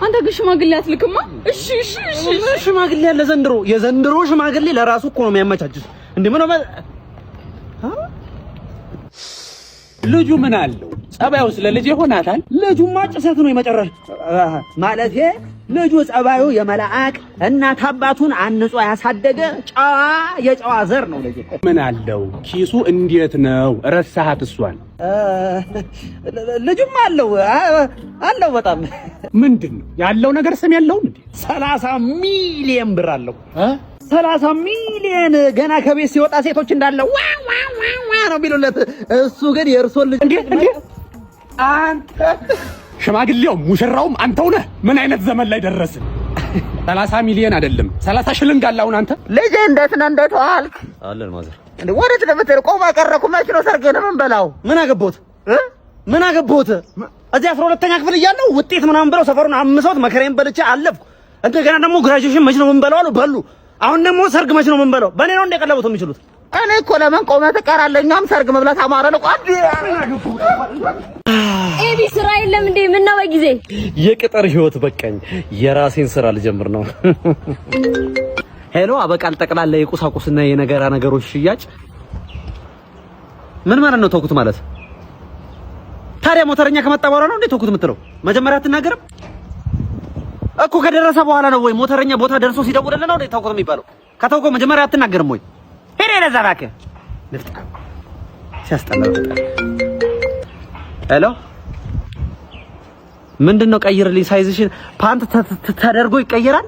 አንተ ግን ሽማግሌ አትልክማ? እሺ ሽማግሌ ያለ ዘንድሮ የዘንድሮ ሽማግሌ ለራሱ እኮ ነው የሚያመቻችው። እንዴ ምን ነው ልጁ ምን አለው? ጸባዩ ስለ ልጅ ይሆናታል። ልጁማ ጭሰት ነው የመጨረሻ ማለት ልጁ ጸባዩ የመላእክ እናት አባቱን አንጾ ያሳደገ ጨዋ የጨዋ ዘር ነው ልጅ። ምን አለው? ኪሱ እንዴት ነው? ረሳሃት እሷን? ልጁማ አለው በጣም ምንድነው ያለው ነገር ስም ያለውን እንዴ 30 ሚሊዮን ብር አለው። 30 ሚሊዮን ገና ከቤት ሲወጣ ሴቶች እንዳለ ዋ ነው ቢሉለት እሱ ግን የእርሶን ልጅ እንዴ አንተ ሽማግሌው ሙሽራውም አንተው ነህ። ምን አይነት ዘመን ላይ ደረስን? 30 ሚሊዮን አይደለም 30 ሽልንግ አለ። አሁን አንተ ልጅ እንዴት ዋልክ? አለን ማዘር እንዴ ወዴት ነው የምትሄደው? ቆማ ቀረኩ። መች ነው ሰርገን ምን በላው? ምን አገቦት እዚህ 12ኛ ክፍል እያለሁ ውጤት ምናምን ብለው ሰፈሩን አምሰውት መከሬን በልቼ አለፍኩ። እንደገና ደግሞ ግራጁዌሽን መች ነው ምን በላው አሉ በሉ። አሁን ደግሞ ሰርግ መች ነው ምን በላው? በእኔ ነው እንደቀለቡት የሚችሉት። እኔ እኮ ለምን ቆመህ ትቀራለህ? እኛም ሰርግ መብላት አማረን እኮ ኤቢ ስራ የለም እንዴ? ምን ነው በጊዜ የቅጥር ህይወት በቃኝ። የራሴን ስራ ልጀምር ነው። ሄሎ አበቃል። ጠቅላላ የቁሳቁስና ነገሮች ሽያጭ ምን ማለት ነው? ተውኩት ማለት ታዲያ ሞተረኛ ከመጣ በኋላ ነው እንዴ ተውኩት የምትለው? መጀመሪያ አትናገርም እኮ ከደረሰ በኋላ ነው ወይ? ሞተረኛ ቦታ ደርሶ ሲደውልልህ ነው እንዴ ተውኩት የሚባለው? ከተውከው መጀመሪያ አትናገርም ወይ? ሄሬ ለዛራከ ልፍታ ሲያስጠላ። ሄሎ ምንድነው? ቀይርልኝ ሳይዝሽን። ፓንት ተደርጎ ይቀየራል።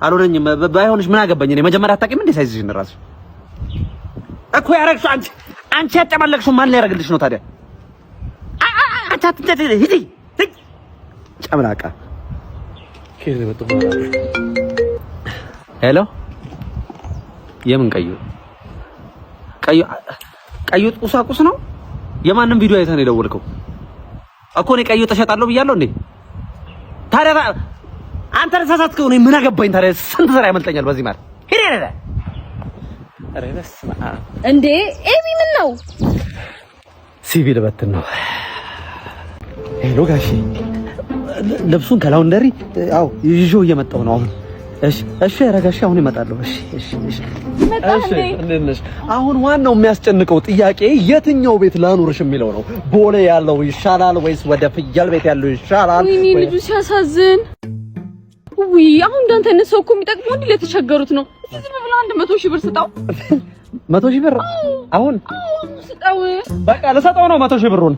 አልሆነኝም። ባይሆንሽ ምን አገባኝ እኔ። መጀመሪያ አታውቂም እንዴ ሳይዝሽን? ራስሽ እኮ ያረግሽው አንቺ ያጨማለቅሽው ማን ሊያረግልሽ ነው ታዲያ? አቻትንተ ሂጂ ጨምላቃ። ሄሎ የምን ቀዩ ቁሳቁስ ነው? የማንም ቪዲዮ አይተህ ነው የደወልከው? እኮ እኔ ቀዩ ተሸጣለሁ ብያለሁ እንዴ? ታዲያ አንተ ተሳሳትከው። እኔ ምን አገባኝ ታዲያ? ስንት ስራ ያመልጠኛል በዚህ ማለት ሄደ እንዴ? ኤቢ ምን ነው? ሲቪል በትን ነው። ሄሎ ጋሺ ልብሱን ከላውንደሪ አው ይዤው እየመጣሁ ነው አሁን። እሺ ረጋሽ አሁን እመጣለሁ። እሺ እንነሽ። አሁን ዋናው የሚያስጨንቀው ጥያቄ የትኛው ቤት ላኑርሽ የሚለው ነው። ቦሌ ያለው ይሻላል ወይስ ወደ ፍየል ቤት ያለው ይሻላል? ወይኔ ልጁ ሲያሳዝን። ውይ አሁን እንዳንተ አይነት ሰው እኮ የሚጠቅመው እንዴ ለተቸገሩት ነው። እዚህ ዝም ብሎ 100 ሺህ ብር ስጣው። 100 ሺህ ብር አሁን ስጣው። በቃ ለሰጣው ነው 100 ሺህ ብሩን።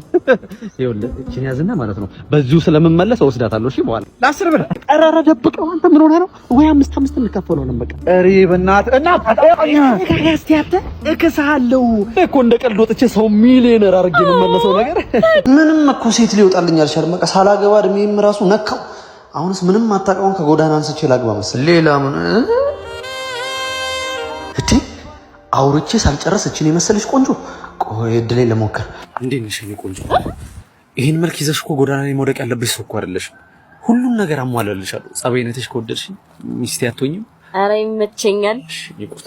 ይኸውልህ እቺን ያዝና ማለት ነው በዚሁ ስለምመለስ ወስዳታለሁ። እሺ በኋላ ለ10 ብር ቀረረ ደብቀው። አንተ ምን ሆነህ ነው? ወይ 5 እንከፈለው ነው በቃ። እሪ በእናትህ እስቲ እከሳለሁ እኮ እንደ ቀልድ ወጥቼ ሰው ሚሊዮነር አድርጌ ነው የምመለሰው ነገር። ምንም እኮ ሴት ሊወጣልኝ አልቻለም። በቃ ሳላገባ እድሜም ራሱ ነካው። አሁንስ ምንም አታውቀውን ከጎዳና አንስቼ ላግባ መሰል። ሌላ ምን እቴ አውርቼ ሳልጨርስ እቺን የመሰለሽ ቆንጆ ቆይ እድሌ ለሞከር። እንዴት ነሽ የኔ ቆንጆ? ይሄን መልክ ይዘሽ እኮ ጎዳና ላይ መውደቅ ያለብሽ ሰው እኮ አይደለሽ። ሁሉን ነገር አሟላልሻለሁ። ጸባይነትሽ ከወደድሽ ሚስቴ አትሆኝም? ኧረ ይመቸኛል። እሺ ይቆጭ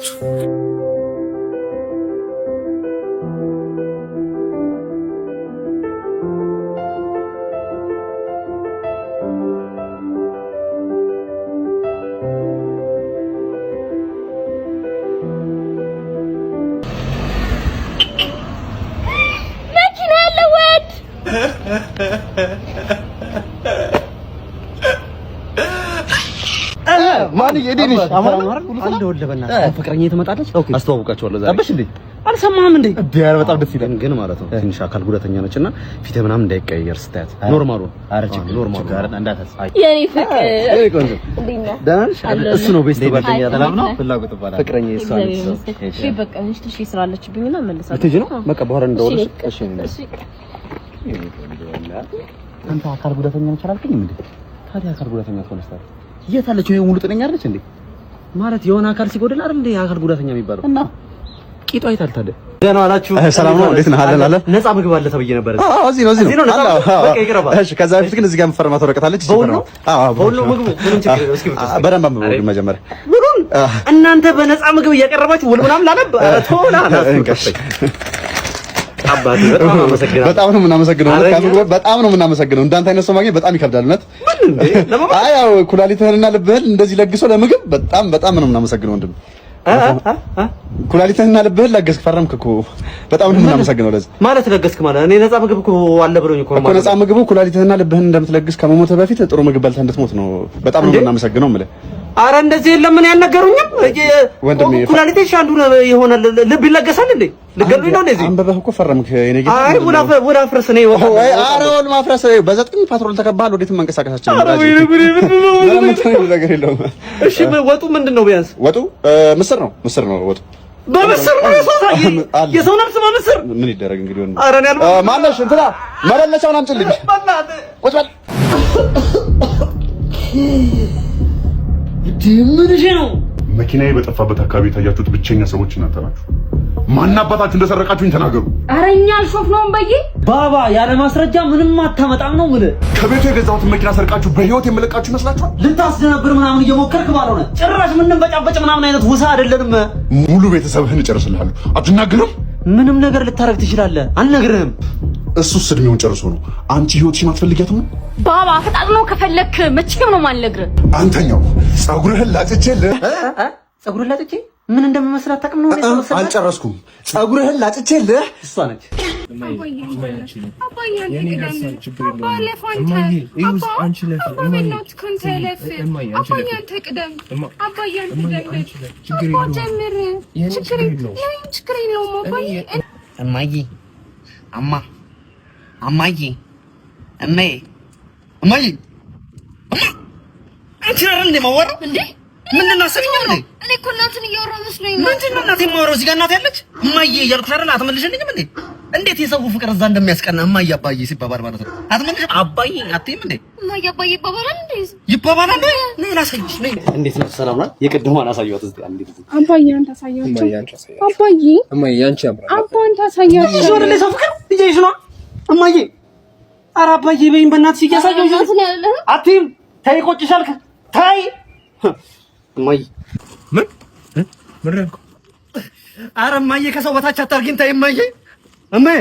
ማን ይዴንሽ አንድ ወለበና ፍቅረኛ ትመጣለች። አስተዋውቃቸዋለሁ ዛሬ። አበሽ እንዴ አልሰማህም እንዴ? ዲያር በጣም ደስ ይላል ግን ማለት ነው ትንሽ አካል ጉዳተኛ ነችና ፊትህ ምናምን እንዳይቀየር ስታያት ኖርማሉ ኖርማሉ ጋር እንዳታስ የኔ ፍቅር እኔ ቆንጆ ዳንሽ እሱ ነው ቤስት ጓደኛ ተላም ነው ፍላጎት ባላ ፍቅረኛ እሱ ነው። እሺ በቃ እንሽ ትሽ ስራለችብኝና መልሳለሁ። ልትሄጂ ነው በቃ በኋላ እንደወለሽ። እሺ አንተ አካል ጉዳተኛ ነች አላልከኝም እንዴ? ታዲያ አካል ጉዳተኛ ሆነሽ ታዲያ የት አለች? ወይ ሙሉ ጤነኛ አይደለች እንዴ? ማለት የሆነ አካል ሲጎድል አይደል እንዴ አካል ጉዳተኛ የሚባለው? እና ቂጧ አይታል ታዲያ። ደህና ዋላችሁ? ሰላም ነው? እንዴት ነህ? አለን አለን። ነፃ ምግብ አለ ተብዬ ነበር። አዎ እዚህ ነው። በቃ ይቅርባ። እሺ ከዛ በፊት ግን እዚህ ጋር መፈረማት ወረቀት አለች። አዎ በሁሉ ምግቡ ምንም ችግር የለም። እስኪ በደንብ አንብበው መጀመሪያ። ምኑን እናንተ በነፃ ምግብ እያቀረባችሁ ውል ምናምን ላነብ ቶላ አባቴ በጣም አመሰግናለሁ። በጣም ነው የምናመሰግነው። በጣም ነው የምናመሰግነው። እንዳንተ አይነት ሰው ማግኘት በጣም ይከብዳል። እውነት አይ ያው ኩላሊትህንና ልብህን እንደዚህ ለግሶ ለምግብ በጣም ነው የምናመሰግነው ወንድም። ኩላሊትህንና ልብህን ለገስክ ፈረምክ እኮ በጣም ነው የምናመሰግነው። ለዚህ ማለት ለገስክ ማለት እኔ ነፃ ምግብ እኮ አለ ብሎኝ እኮ ማለት ነፃ ምግቡ ኩላሊትህንና ልብህን እንደምትለግስ ከመሞትህ በፊት ጥሩ ምግብ በልተህ እንድትሞት ነው። በጣም ነው የምናመሰግነው የምልህ። አረ እንደዚህ የለም። ምን ያልነገሩኝም ወንድሜ ኩላሊቴ ሻንዱ የሆነ ልብ ይለገሳል እንዴ? ልገሉኝ ነው እንደዚህ? አንበበህ እኮ ፈረምክ። እኔ ግን አይ ወደ አፍረስ ነው ይወጣ። አረ ወል ማፍረስ በዘጠኝ ፓትሮል ተከባል። ወዴትም መንቀሳቀሳችን ነው። አረ ምንም ነገር የለውም። እሺ ወጡ ምንድነው? ቢያንስ ወጡ ምስር ነው ወጡ። በምስር ነው የሰው ነፍስ በምስር ምን ይደረግ እንግዲህ ወንድ። አረ ነው ያልኩት ማነሽ እንትና መለለቻውን አምጪልኝ። ቁጭ በል ምን ነው? መኪናዬ በጠፋበት አካባቢ የታያችሁት ብቸኛ ሰዎች እናንተ ናችሁ። ማን አባታችሁ እንደሰረቃችሁኝ ተናገሩ። አረኛ አልሾፍነውም በይ ባባ ያለ ማስረጃ ምንም አታመጣም ነው የምልህ። ከቤቱ የገዛሁትን መኪና ሰርቃችሁ በህይወት የምለቃችሁ ይመስላችኋል? ልታስደነብር ምናምን እየሞከርክ ባልሆነ ጭራሽ ምንም በጫበጭ ምናምን አይነት ውሳ አይደለንም። ሙሉ ቤተሰብህን እጨርስልሃለሁ። አትናገርም? ምንም ነገር ልታረግ ትችላለህ። አልነግርህም። እሱስ እድሜውን ጨርሶ ነው። አንቺ ህይወትሽን አትፈልጊያትም? ባባ ፈጣጥነው ከፈለክ መቼም ነው ማልነግርህ። አንተኛው ፀጉርህን ላጭቼልህ ፀጉርህን ላጭቼ ምን እንደምመስል አታውቅም ነው? አልጨረስኩም። ፀጉርህን ላጭቼልህ እሷ ነች። እማዬ አንቺ ነህ እንዴ የማወራው? እንዴ ምንድን ነው አሰብኝም እንዴ? እኔ እኮ እናትን እያወራሁ መስሎኝ ነው። ምንድን ነው እናቴ የማወራው? እዚህ ጋር እናቴ ያለች እማዬ እያልኩሽ አይደል? አትመልሽልኝም እንዴ? እንዴት የሰው ፍቅር እዛ እንደሚያስቀና እማዬ አባዬ ሲባባል ማለት ነው። አትመልሽም? አባዬ አትይም እንዴ? እማዬ አባዬ ይባባላል እንዴ? ይባባላል። ነይ ላሳይሽ። ነይ። እንዴት ነው? ሰላም ናት? የቅድሟን አሳየኋት እስቲ አንዴ። አባዬ አንተ አሳያቸው። አባዬ እማዬ አንቺ ያምራል። አባ አንተ አሳያቸው። እሺ ወደ ሰው ፍቅር ልጅሽ ነው እማዬ። ኧረ አባዬ በይኝ በእናትሽ እያሳየሁሽ አትይም። ተይ ቆጭሻል። ተይ እማዬ ምን ረንኩ? ኧረ እማዬ ከሰው በታች አታርጊኝ። ተይ እማዬ እማዬ